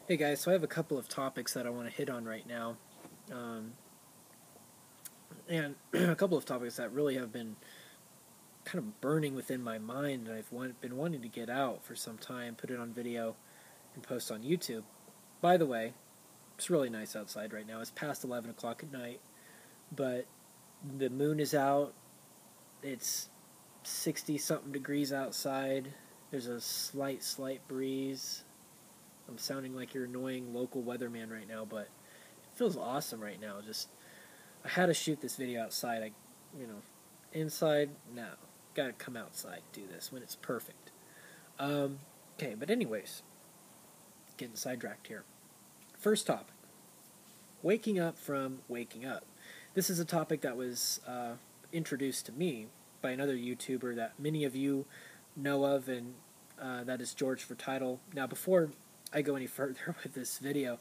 Hey guys, so I have a couple of topics that I want to hit on right now, um, and a couple of topics that really have been kind of burning within my mind, and been wanting to get out for some time, put it on video, and post on YouTube. By the way, it's really nice outside right now. It's past 11 o'clock at night, but the moon is out. It's 60 something degrees outside. There's a slight breeze. I'm sounding like your annoying local weatherman right now, but it feels awesome right now. I had to shoot this video outside. Inside, no. Gotta come outside, do this when it's perfect. Okay, but anyways, getting sidetracked here. First topic, waking up from waking up. This is a topic that was introduced to me by another YouTuber that many of you know of, and that is George for Title. Now, before I go any further with this video,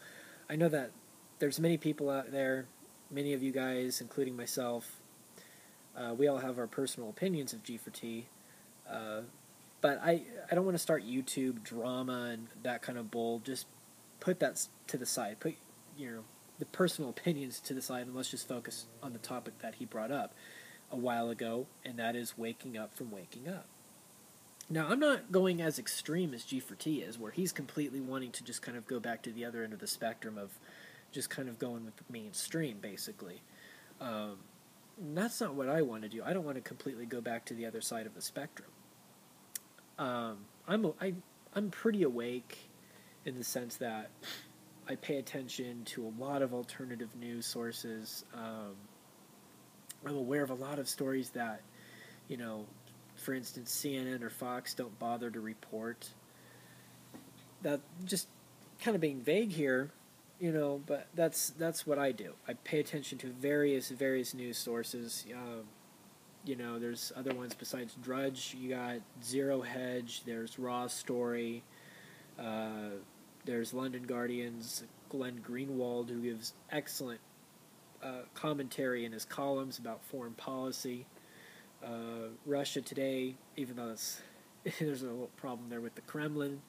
I know that there's many people out there, many of you guys, including myself, we all have our personal opinions of G4T, but I don't want to start YouTube drama and that kind of bull. Just put that to the side. Put the personal opinions to the side, and let's just focus on the topic that he brought up a while ago, and that is waking up from waking up. Now, I'm not going as extreme as G4T is, where he's completely wanting to just kind of go back to the other end of the spectrum of just kind of going with the mainstream, basically. That's not what I want to do. I don't want to completely go back to the other side of the spectrum. I'm pretty awake in the sense that I pay attention to a lot of alternative news sources. I'm aware of a lot of stories that, for instance, CNN or Fox don't bother to report. That just kind of being vague here, but that's what I do. I pay attention to various news sources. There's other ones besides Drudge. You got Zero Hedge. There's Raw Story. There's London Guardian's Glenn Greenwald, who gives excellent commentary in his columns about foreign policy. Russia Today, even though there's a little problem there with the Kremlin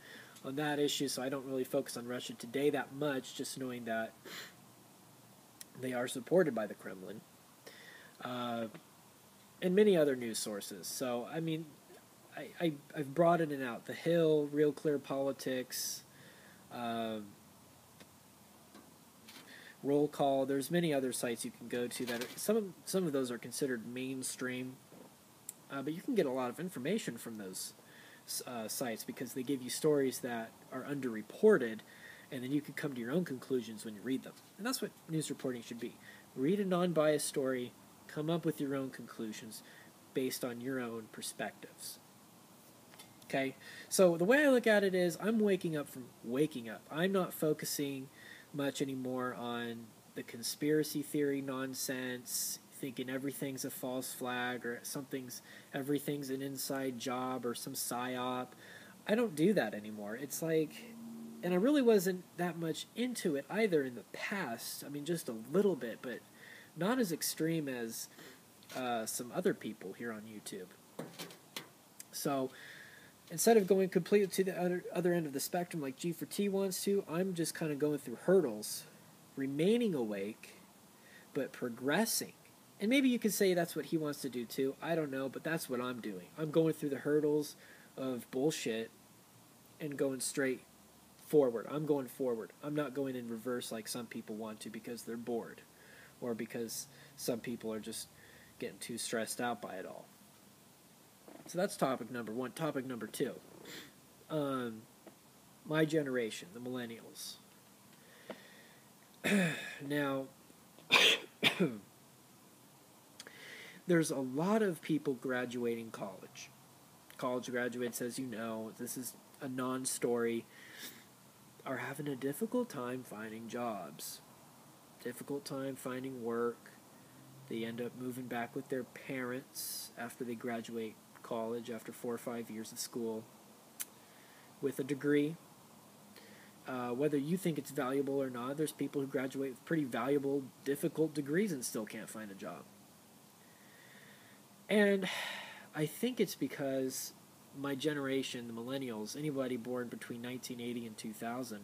on that issue, so I don't really focus on Russia Today that much, just knowing that they are supported by the Kremlin. And many other news sources. So, I mean, I've broadened it out. The Hill, Real Clear Politics, Roll Call. There's many other sites you can go to that are, some of those are considered mainstream, but you can get a lot of information from those sites because they give you stories that are underreported, and then you can come to your own conclusions when you read them. And that's what news reporting should be. Read a non-biased story, come up with your own conclusions based on your own perspectives. Okay? So the way I look at it is I'm waking up from waking up. I'm not focusing much anymore on the conspiracy theory nonsense, thinking everything's a false flag or everything's an inside job or some psyop. I don't do that anymore. It's like, and I really wasn't that much into it either in the past. I mean, just a little bit, but not as extreme as some other people here on YouTube. So instead of going completely to the other end of the spectrum like G4T wants to, I'm just kind of going through hurdles, remaining awake, but progressing. And maybe you could say that's what he wants to do too. I don't know, but that's what I'm doing. I'm going through the hurdles of bullshit and going straight forward. I'm going forward. I'm not going in reverse like some people want to because they're bored or because some people are just getting too stressed out by it all. So that's topic number one. Topic number two. My generation, the Millennials. Now, there's a lot of people graduating college. College graduates, as you know, this is a non-story, are having a difficult time finding jobs. Difficult time finding work. They end up moving back with their parents after they graduate college, after 4 or 5 years of school, with a degree. Whether you think it's valuable or not, there's people who graduate with pretty valuable, difficult degrees and still can't find a job. And I think it's because my generation, the Millennials, anybody born between 1980 and 2000,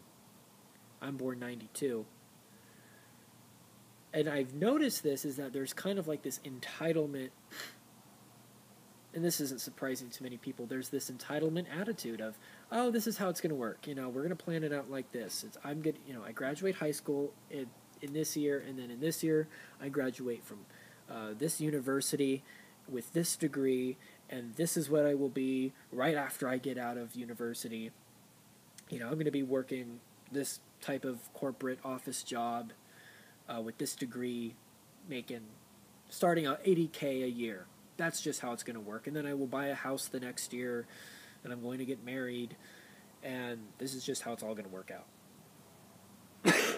I'm born 92. And I've noticed this is that there's kind of like this entitlement, and this isn't surprising to many people. There's this entitlement attitude of, oh, this is how it's going to work. We're going to plan it out like this. I'm good. I graduate high school in this year, and then in this year, I graduate from this university with this degree, and this is what I will be right after I get out of university. I'm going to be working this type of corporate office job with this degree, starting out $80K a year. That's just how it's going to work. And then I will buy a house the next year, and I'm going to get married, and this is just how it's all going to work out.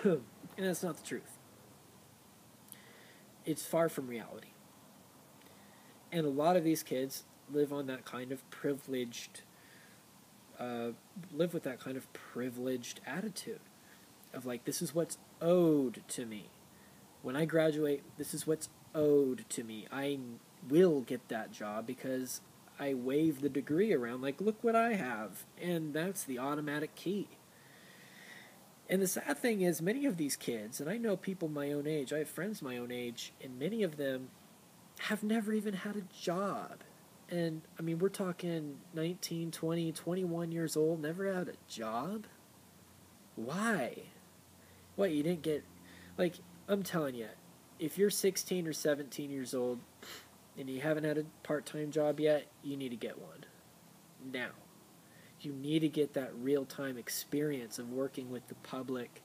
And that's not the truth. It's far from reality. And a lot of these kids live on that kind of privileged, live with that kind of privileged attitude of like, this is what's owed to me. When I graduate, this is what's owed to me. I will get that job because I wave the degree around like, look what I have. And that's the automatic key. And the sad thing is, many of these kids, and I know people my own age, I have friends my own age, and many of them have never even had a job. And, I mean, we're talking 19, 20, 21 years old, never had a job? Why? What, you didn't get, like, I'm telling you, if you're 16 or 17 years old and you haven't had a part-time job yet, you need to get one. Now. You need to get that real-time experience of working with the public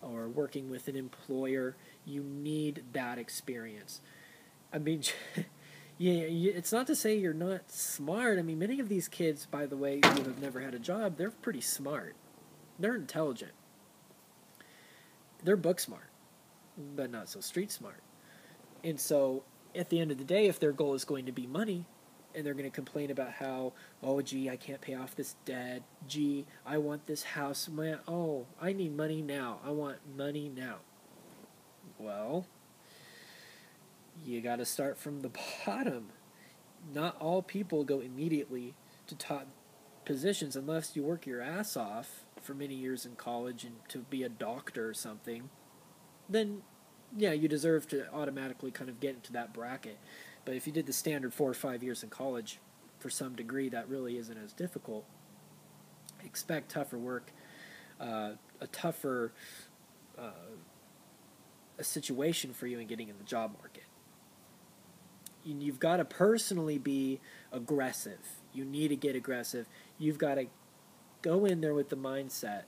or working with an employer. You need that experience. I mean, yeah, it's not to say you're not smart. I mean, many of these kids, by the way, who have never had a job, they're pretty smart. They're intelligent. They're book smart, but not so street smart. And so, at the end of the day, if their goal is going to be money, and they're going to complain about how, oh, gee, I can't pay off this debt. Gee, I want this house. I need money now. I want money now. Well, you got to start from the bottom. Not all people go immediately to top positions unless you work your ass off for many years in college and to be a doctor or something. Then, yeah, you deserve to automatically kind of get into that bracket. But if you did the standard 4 or 5 years in college for some degree, that really isn't as difficult. Expect tougher work, a tougher a situation for you in getting in the job market. You've got to personally be aggressive. You need to get aggressive. You've got to go in there with the mindset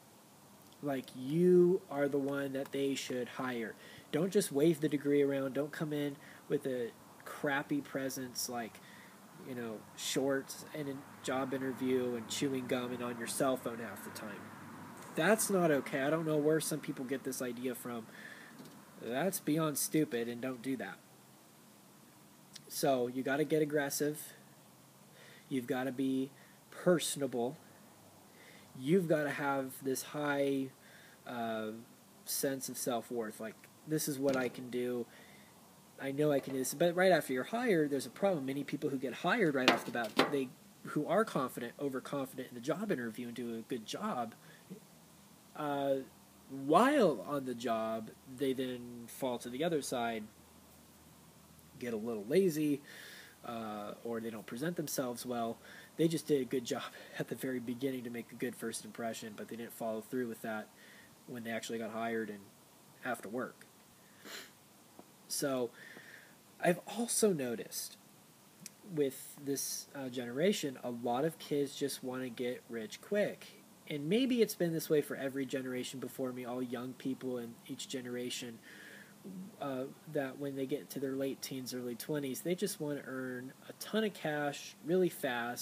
like you are the one that they should hire. Don't just wave the degree around. Don't come in with a crappy presence like, shorts and a job interview and chewing gum and on your cell phone half the time. That's not okay. I don't know where some people get this idea from. That's beyond stupid, and don't do that. So you got to get aggressive. You've got to be personable. You've got to have this high sense of self-worth. Like, this is what I can do. I know I can do this. But right after you're hired, there's a problem. Many people who get hired right off the bat, who are confident, overconfident in the job interview and do a good job, while on the job, they then fall to the other side, get a little lazy, or they don't present themselves well. They just did a good job at the very beginning to make a good first impression, but they didn't follow through with that when they actually got hired and have to work. So I've also noticed with this generation, a lot of kids just want to get rich quick. And maybe it's been this way for every generation before me, all young people in each generation, that when they get to their late teens, early 20s, they just want to earn a ton of cash really fast